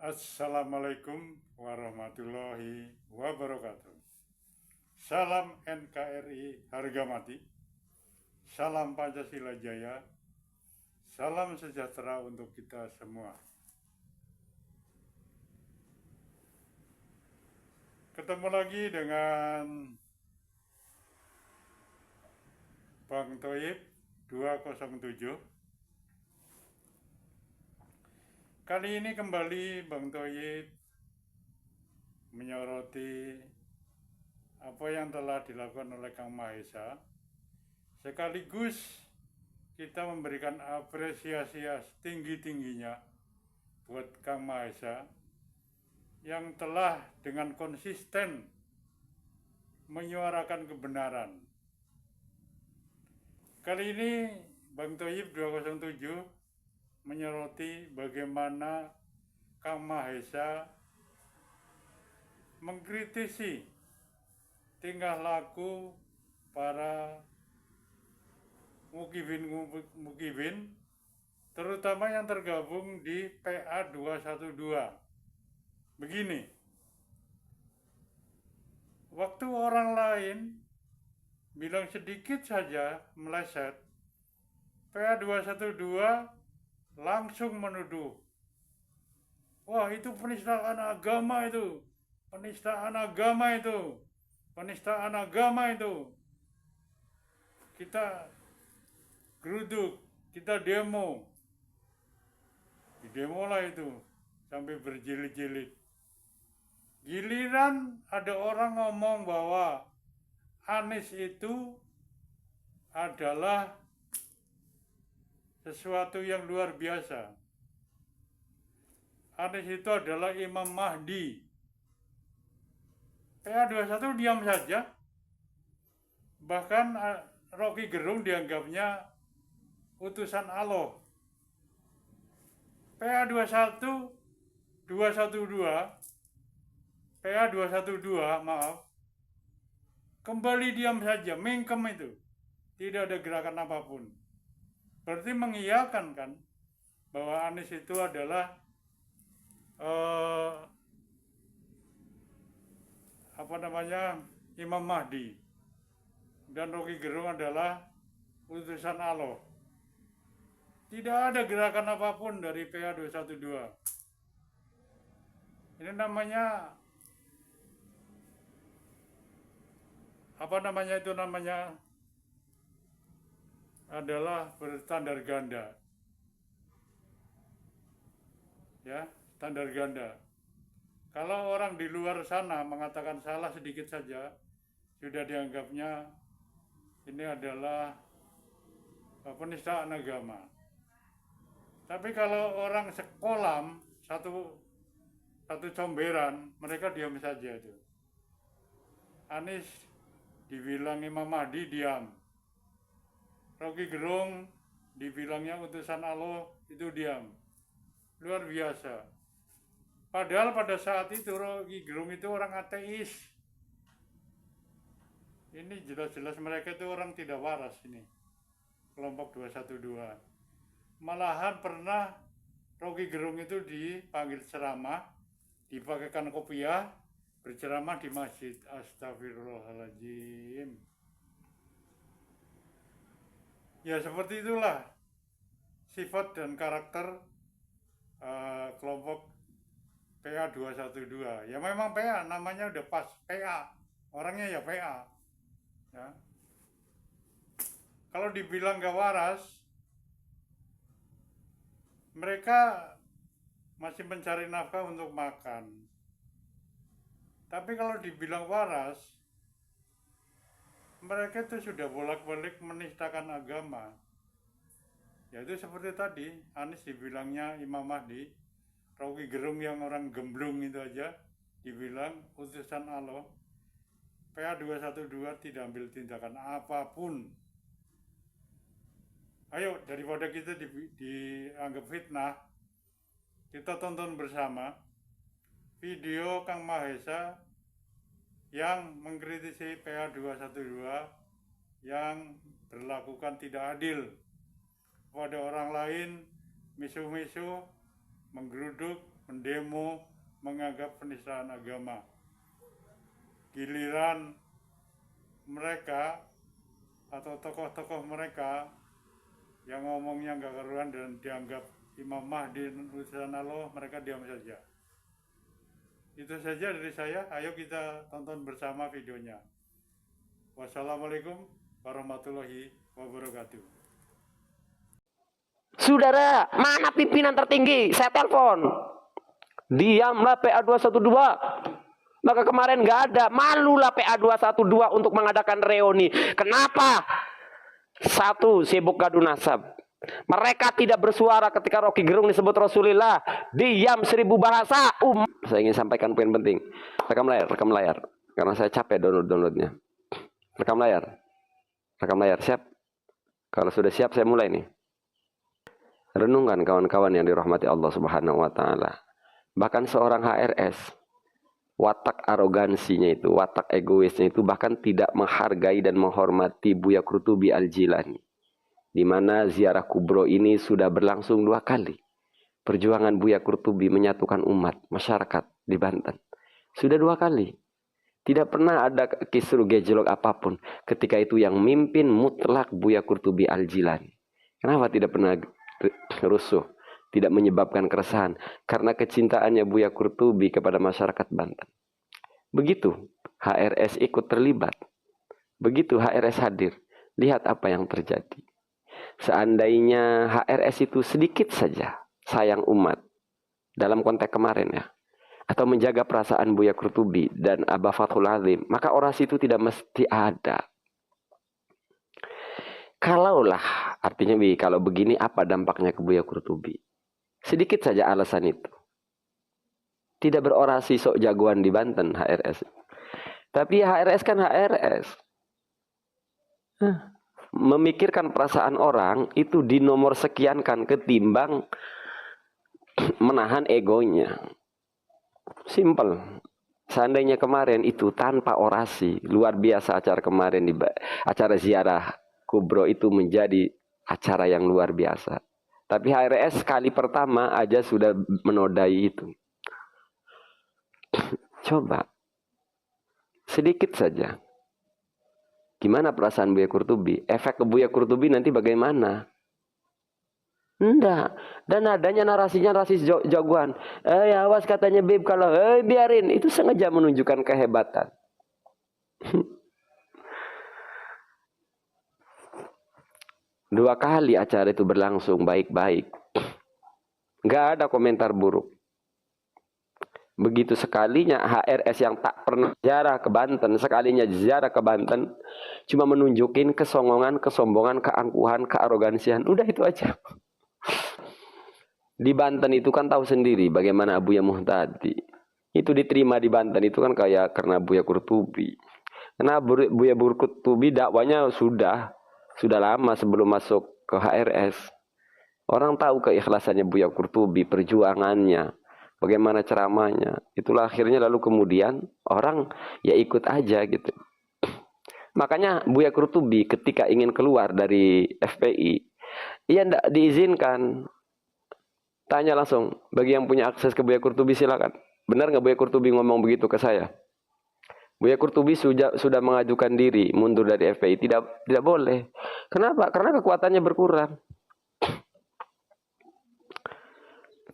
Assalamualaikum warahmatullahi wabarakatuh. Salam NKRI harga mati. Salam Pancasila Jaya. Salam sejahtera untuk kita semua. Ketemu lagi dengan Bang Toyib 207. Kali ini kembali Bang Toyib menyoroti apa yang telah dilakukan oleh Kang Mahesa, sekaligus kita memberikan apresiasi setinggi-tingginya buat Kang Mahesa yang telah dengan konsisten menyuarakan kebenaran. Kali ini Bang Toyib 207 menyoroti bagaimana Kang Mahesa mengkritisi tingkah laku para mukibin, terutama yang tergabung di PA 212. Begini, waktu orang lain bilang sedikit saja meleset, PA 212 langsung menuduh, wah itu penistaan agama itu, penistaan agama itu, penistaan agama itu. Kita geruduk, kita demo, di demo lah itu sampai berjilid-jilid. Giliran ada orang ngomong bahwa Anies itu adalah sesuatu yang luar biasa. Anies itu adalah Imam Mahdi. PA 21 diam saja. Bahkan Rocky Gerung dianggapnya utusan Allah. PA 212 PA 212 maaf, kembali diam saja, mingkem itu. Tidak ada gerakan apapun. Berarti mengiyakan kan bahwa Anies itu adalah Imam Mahdi dan Rocky Gerung adalah utusan Allah. Tidak ada gerakan apapun dari PA 212. Ini namanya adalah berstandar ganda. Ya, standar ganda. Kalau orang di luar sana mengatakan salah sedikit saja, sudah dianggapnya ini adalah penistaan agama. Tapi kalau orang sekolah satu comberan, mereka diam saja itu. Anies dibilang Imam Mahdi diam. Rocky Gerung dibilangnya utusan Allah itu diam. Luar biasa. Padahal pada saat itu Rocky Gerung itu orang ateis. Ini jelas-jelas mereka itu orang tidak waras ini. Kelompok 212. Malahan pernah Rocky Gerung itu dipanggil ceramah, dipakaikan kopiah, berceramah di masjid. Astagfirullahaladzim. Ya seperti itulah sifat dan karakter kelompok PA 212. Ya memang PA, namanya udah pas PA, orangnya ya PA. Ya. Kalau dibilang gak waras, mereka masih mencari nafkah untuk makan. Tapi kalau dibilang waras, mereka itu sudah bolak-balik menistakan agama. Yaitu seperti tadi, Anies dibilangnya Imam Mahdi, Rocky Gerung yang orang gemblung itu aja dibilang utusan Allah. PA 212 tidak ambil tindakan apapun. Ayo, daripada kita dianggap fitnah, kita tonton bersama video Kang Mahesa yang mengkritisi PA 212 yang berlakukan tidak adil kepada orang lain, misu-misu, menggeruduk, mendemo menganggap penistaan agama. Giliran mereka atau tokoh-tokoh mereka yang ngomongnya nggak karuan dan dianggap Imam Mahdi utusan Allah, mereka diam saja. Itu saja dari saya. Ayo kita tonton bersama videonya. Wassalamualaikum warahmatullahi wabarakatuh. Saudara, mana pimpinan tertinggi? Saya telepon. Diamlah PA212. Maka kemarin nggak ada. Malulah PA212 untuk mengadakan reuni. Kenapa? Satu, sibuk gaduh nasab. Mereka tidak bersuara ketika Rocky Gerung disebut Rasulullah. Diam 1000 bahasa. Saya ingin sampaikan poin penting. Rekam layar. Karena saya capek downloadnya. Rekam layar, siap? Kalau sudah siap, saya mulai nih. Renungkan kawan-kawan yang dirahmati Allah Subhanahu wa Ta'ala. Bahkan seorang HRS, watak arogansinya itu, watak egoisnya itu bahkan tidak menghargai dan menghormati Buya Qurtubi Al-Jilani. Di mana ziarah kubro ini sudah berlangsung 2 kali. Perjuangan Buya Qurtubi menyatukan umat, masyarakat di Banten. Sudah 2 kali. Tidak pernah ada kisruh gejolak apapun. Ketika itu yang mimpin mutlak Buya Qurtubi Al-Jilani. Kenapa tidak pernah rusuh? Tidak menyebabkan keresahan. Karena kecintaannya Buya Qurtubi kepada masyarakat Banten. Begitu HRS ikut terlibat. Begitu HRS hadir. Lihat apa yang terjadi. Seandainya HRS itu sedikit saja sayang umat. Dalam konteks kemarin ya. Atau menjaga perasaan Buya Qurtubi dan Abah Fathul Azim. Maka orasi itu tidak mesti ada. Kalaulah, artinya kalau begini apa dampaknya ke Buya Qurtubi? Sedikit saja alasan itu. Tidak berorasi sok jagoan di Banten HRS. Tapi HRS kan HRS. Memikirkan perasaan orang itu di nomor sekian kan ketimbang menahan egonya. Simple. Seandainya kemarin itu tanpa orasi, luar biasa acara kemarin di acara ziarah kubro itu menjadi acara yang luar biasa. Tapi HRS kali pertama aja sudah menodai itu. Coba sedikit saja. Gimana perasaan Buya Qurtubi? Efek ke Buya Qurtubi nanti bagaimana? Enggak. Dan adanya narasinya narasi jagoan. Awas katanya Bib kalau biarin. Itu sengaja menunjukkan kehebatan. 2 kali acara itu berlangsung baik-baik. Enggak ada komentar buruk. Begitu sekalinya HRS yang tak pernah ziarah ke Banten, sekalinya ziarah ke Banten, cuma menunjukin kesongongan, kesombongan, keangkuhan, kearogansian. Udah itu aja. Di Banten itu kan tahu sendiri bagaimana Buya Muhtadi. Itu diterima di Banten itu kan kayak karena Buya Qurtubi. Karena Buya Qurtubi dakwanya sudah lama sebelum masuk ke HRS. Orang tahu keikhlasannya Buya Qurtubi, perjuangannya, bagaimana ceramahnya. Itulah akhirnya lalu kemudian orang ya ikut aja gitu. Makanya Buya Qurtubi ketika ingin keluar dari FPI, ia tidak diizinkan. Tanya langsung, bagi yang punya akses ke Buya Qurtubi silakan. Benar nggak Buya Qurtubi ngomong begitu ke saya? Buya Qurtubi sudah mengajukan diri mundur dari FPI. Tidak boleh. Kenapa? Karena kekuatannya berkurang.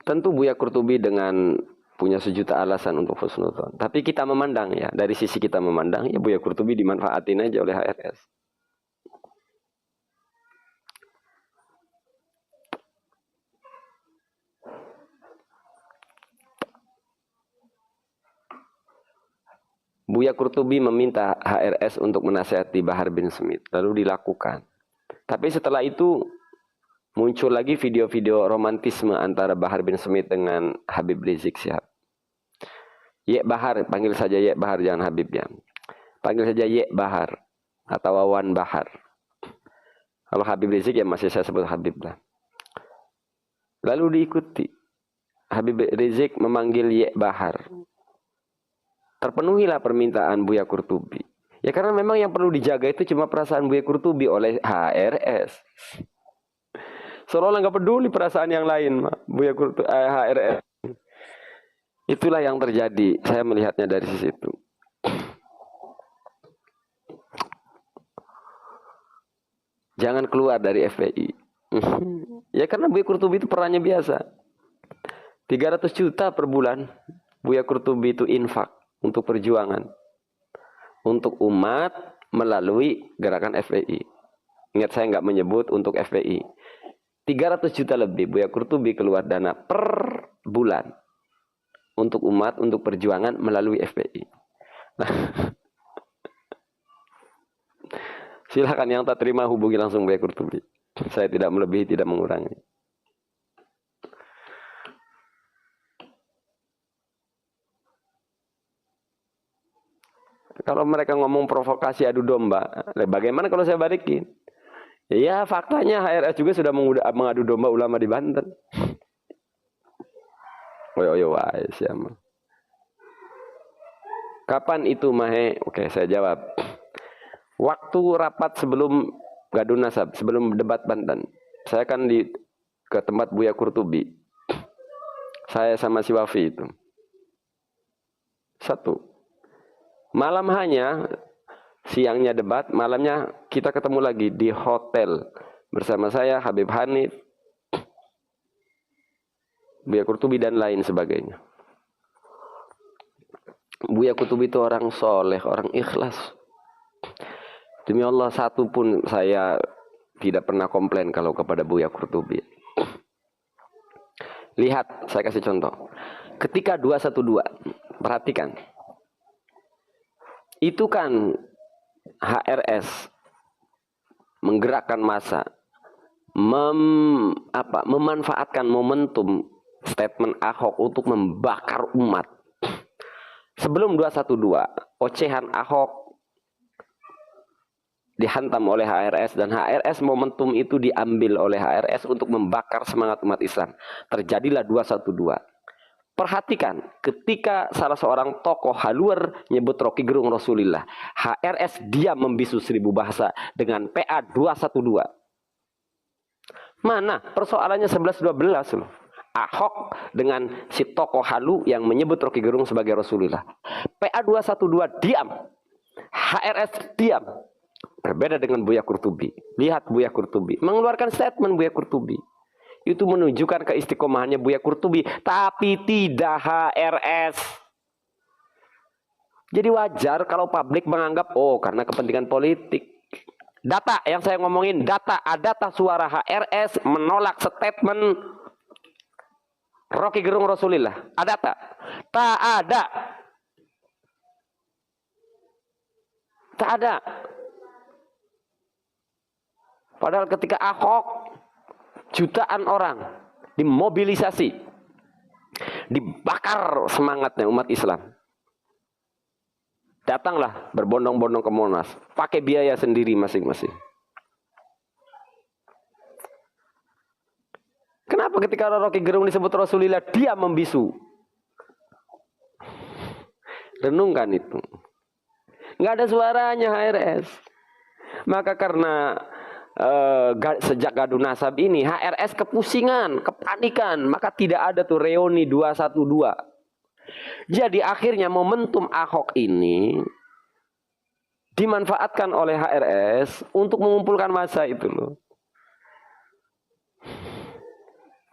Tentu Buya Qurtubi dengan punya sejuta alasan untuk husnudzon. Tapi kita memandang ya, dari sisi kita memandang, ya Buya Qurtubi dimanfaatin aja oleh HRS. Buya Qurtubi meminta HRS untuk menasihati Bahar bin Smith. Lalu dilakukan. Tapi setelah itu muncul lagi video-video romantisme antara Bahar bin Smith dengan Habib Rizik Syihab. Yek Bahar, panggil saja Yek Bahar, jangan Habib ya. Panggil saja Yek Bahar atau Wawan Bahar. Kalau Habib Rizik ya masih saya sebut Habib lah. Lalu diikuti. Habib Rizik memanggil Yek Bahar. Terpenuhilah permintaan Buya Qurtubi. Ya karena memang yang perlu dijaga itu cuma perasaan Buya Qurtubi oleh HRS. Seolah-olah nggak peduli perasaan yang lain, Buya Qurtubi, HRS. Itulah yang terjadi. Saya melihatnya dari sisi itu. Jangan keluar dari FPI. Ya karena Buya Qurtubi itu perannya biasa. 300 juta per bulan. Buya Qurtubi itu infak untuk perjuangan. Untuk umat melalui gerakan FPI. Ingat saya nggak menyebut untuk FPI. 300 juta lebih Buya Qurtubi keluar dana per bulan. Untuk umat, untuk perjuangan melalui FPI. Nah, silakan yang tak terima hubungi langsung Buya Qurtubi. Saya tidak melebihi, tidak mengurangi. Kalau mereka ngomong provokasi adu domba, bagaimana kalau saya balikin? Ya faktanya HRS juga sudah mengadu domba ulama di Banten. Siapa? Kapan itu Mahe? Oke, saya jawab. Waktu rapat sebelum Gadun Nasab, sebelum debat Banten, saya kan ke tempat Buya Qurtubi. Saya sama si Wafi itu. Satu. Malam hanya, siangnya debat, malamnya kita ketemu lagi di hotel. Bersama saya, Habib Hanif, Buya Qurtubi dan lain sebagainya. Buya Qurtubi itu orang soleh, orang ikhlas. Demi Allah, satu pun saya tidak pernah komplain kalau kepada Buya Qurtubi. Lihat, saya kasih contoh. Ketika 212, perhatikan. Itu kan HRS menggerakkan massa, memanfaatkan momentum statement Ahok untuk membakar umat. Sebelum 212, ocehan Ahok dihantam oleh HRS dan HRS momentum itu diambil oleh HRS untuk membakar semangat umat Islam. Terjadilah 212. Perhatikan, ketika salah seorang tokoh haluer nyebut Rocky Gerung Rasulillah, HRS diam membisu 1000 bahasa dengan PA 212. Mana persoalannya 11-12 loh. Ahok dengan si tokoh halu yang menyebut Rocky Gerung sebagai Rasulullah. PA 212 diam. HRS diam. Berbeda dengan Buya Qurtubi. Lihat Buya Qurtubi mengeluarkan statement Buya Qurtubi. Itu menunjukkan keistiqomahannya Buya Qurtubi, tapi tidak HRS. Jadi wajar kalau publik menganggap karena kepentingan politik. Data yang saya ngomongin, data suara HRS menolak statement Rocky Gerung Rasulillah. Ada tak? Tak ada. Tak ada. Padahal ketika Ahok, jutaan orang dimobilisasi, dibakar semangatnya umat Islam. Datanglah berbondong-bondong ke Monas, pakai biaya sendiri masing-masing. Kenapa ketika Rocky Gerung disebut Rasulillah dia membisu? Renungkan itu. Nggak ada suaranya HRS. Maka karena sejak Gadun Nasab ini HRS kepusingan, kepanikan, maka tidak ada tuh reuni 212. Jadi akhirnya momentum Ahok ini dimanfaatkan oleh HRS untuk mengumpulkan massa itu loh.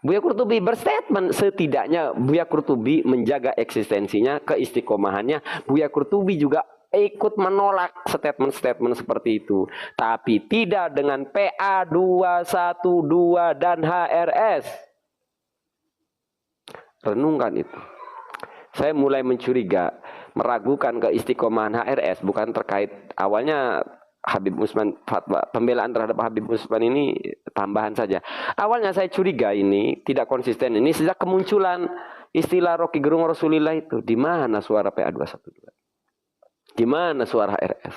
Buya Qurtubi berstatement, setidaknya Buya Qurtubi menjaga eksistensinya, keistiqomahannya. Buya Qurtubi juga ikut menolak statement-statement seperti itu. Tapi tidak dengan PA 212 dan HRS. Renungkan itu. Saya mulai mencuriga, meragukan keistiqomahan HRS bukan terkait awalnya Habib Usman, fatwa pembelaan terhadap Habib Usman ini tambahan saja. Awalnya saya curiga ini tidak konsisten ini sejak kemunculan istilah Rocky Gerung Rasulillah itu. Di mana suara PA 212? Di mana suara HRS?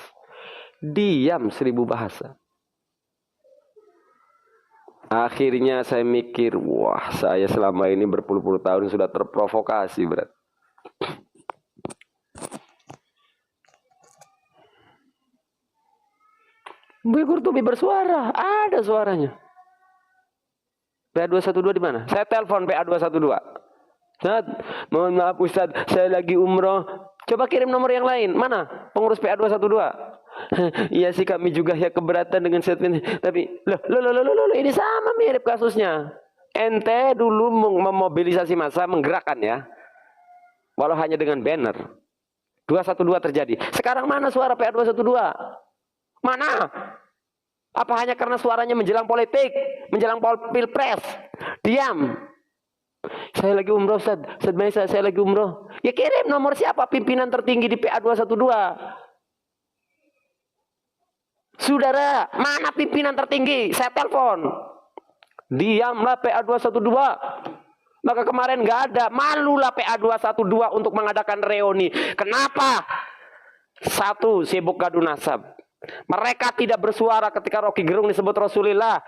Diam 1000 bahasa. Akhirnya saya mikir, wah saya selama ini berpuluh-puluh tahun sudah terprovokasi berat. Buya Qurtubi bersuara, ada suaranya. PA 212 di mana? Saya telepon PA 212. Ustaz, mohon maaf Ustaz, saya lagi umroh. Coba kirim nomor yang lain. Mana? Pengurus PA 212. Iya sih kami juga ya keberatan dengan statement. Tapi loh, ini sama mirip kasusnya. Ente dulu memobilisasi massa, menggerakkan ya. Walau hanya dengan banner. 212 terjadi. Sekarang mana suara PA 212? Mana? Apa hanya karena suaranya menjelang politik, menjelang pilpres? Diam. Saya lagi umroh Ustaz. Ustaz, saya lagi umroh. Ya kirim nomor siapa pimpinan tertinggi di PA 212. Saudara, mana pimpinan tertinggi? Saya telepon. Diamlah PA 212. Maka kemarin nggak ada. Malulah PA 212 untuk mengadakan reuni. Kenapa? Satu, sibuk gaduh nasab. Mereka tidak bersuara ketika Rocky Gerung disebut Rasulullah.